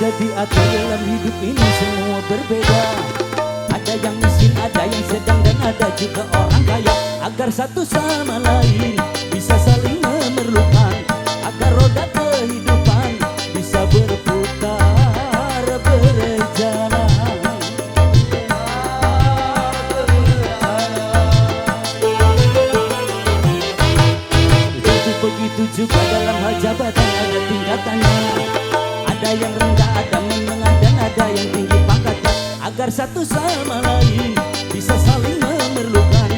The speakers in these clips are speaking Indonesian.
sudah diatur dalam hidup ini semua berbeda. Ada yang miskin, ada yang sedang, dan ada juga orang kaya. Agar satu sama lain bisa saling memerlukan, agar roda kehidupan bisa berputar berjalan. Begitu juga dalam hal jabatan ada tingkatannya. Ada yang rendah, ada menengah, dan ada yang tinggi pangkatnya. Agar satu sama lain bisa saling memerlukan,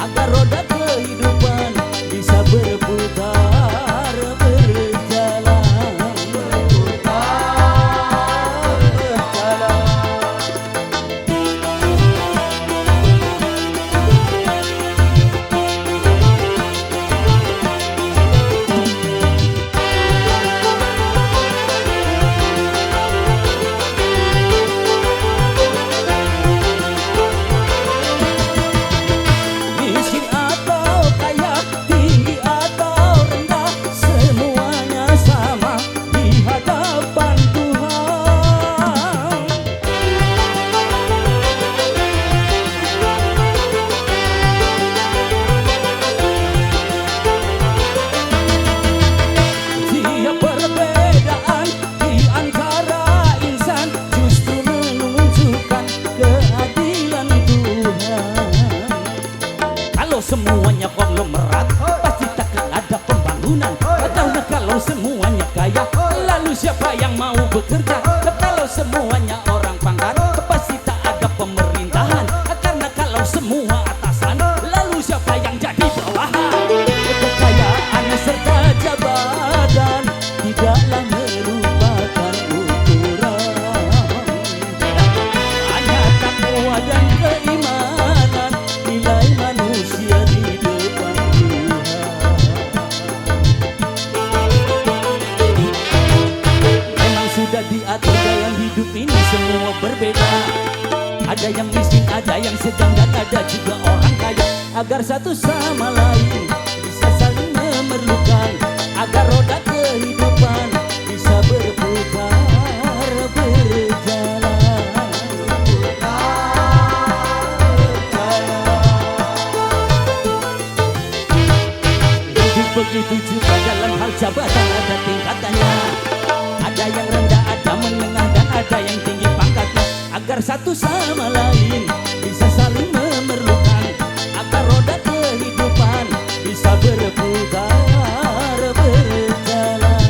agar roda kehidupan bisa berputar berjalan. Semuanya konglomerat pasti takkan ada pembangunan. Karena kalau semuanya kaya, lalu siapa yang mau bekerja? Kalau semuanya orang pangkat, pasti tak ada pemerintahan. Karena kalau semua atasan, lalu siapa yang jadi bawahan? Kekayaan serta jabatan tidaklah merupakan ukuran, hanya takwa dan keimanan nilai manusia di depan Tuhan. Memang sudah diatur dalam hidup ini semua berbeda. Ada yang miskin, ada yang sedang, dan ada juga orang kaya. Agar satu sama lain bisa saling memerlukan, agar roda kehidupan bisa berputar berjalan. Begitu juga dalam hal jabatan ada tingkatannya. Ada yang rendah, ada menengah, dan ada yang tinggi pangkatnya. Agar satu sama lain bisa saling memerlukan, agar roda kehidupan bisa berputar berjalan.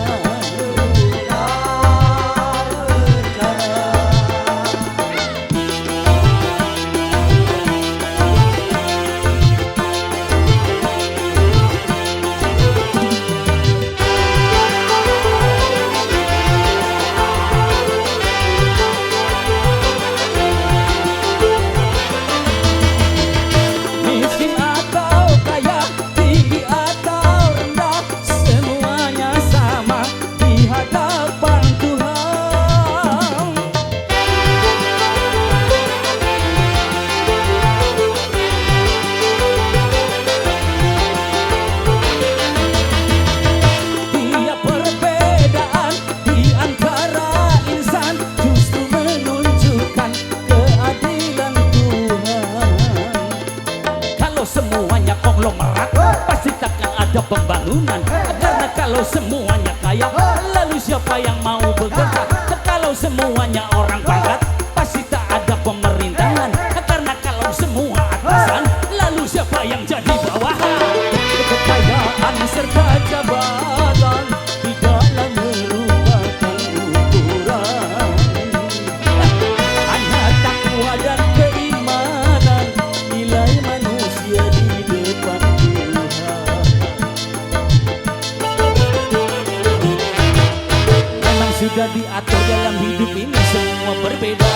Semuanya konglomerat pasti takkan ada pembangunan. Karena kalau semuanya kaya, lalu siapa yang mau bekerja? Kalau semuanya orang pangkat, pasti tak ada pemerintahan. Karena kalau semua atasan, lalu siapa yang jadi bawahan? Kekayaan serta jabatan tidaklah merupakan ukuran, hanya takwa dan keimanan nilai manusia di depan Tuhan. Memang sudah diatur dalam hidup ini semua berbeda.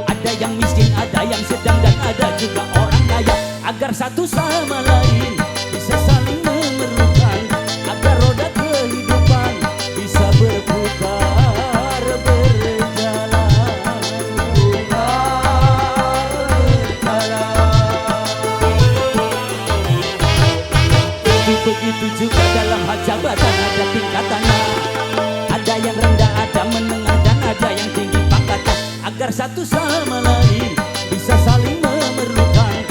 Ada yang miskin, ada yang sedang, dan ada juga orang kaya. Agar satu sama lain bisa saling memerlukan, agar roda kehidupan bisa berputar berjalan. Begitu juga dalam hal jabatan ada tingkatannya. Ada yang rendah, ada menengah, dan ada saja yang tinggi pangkatnya, agar satu sama lain bisa saling memerlukan.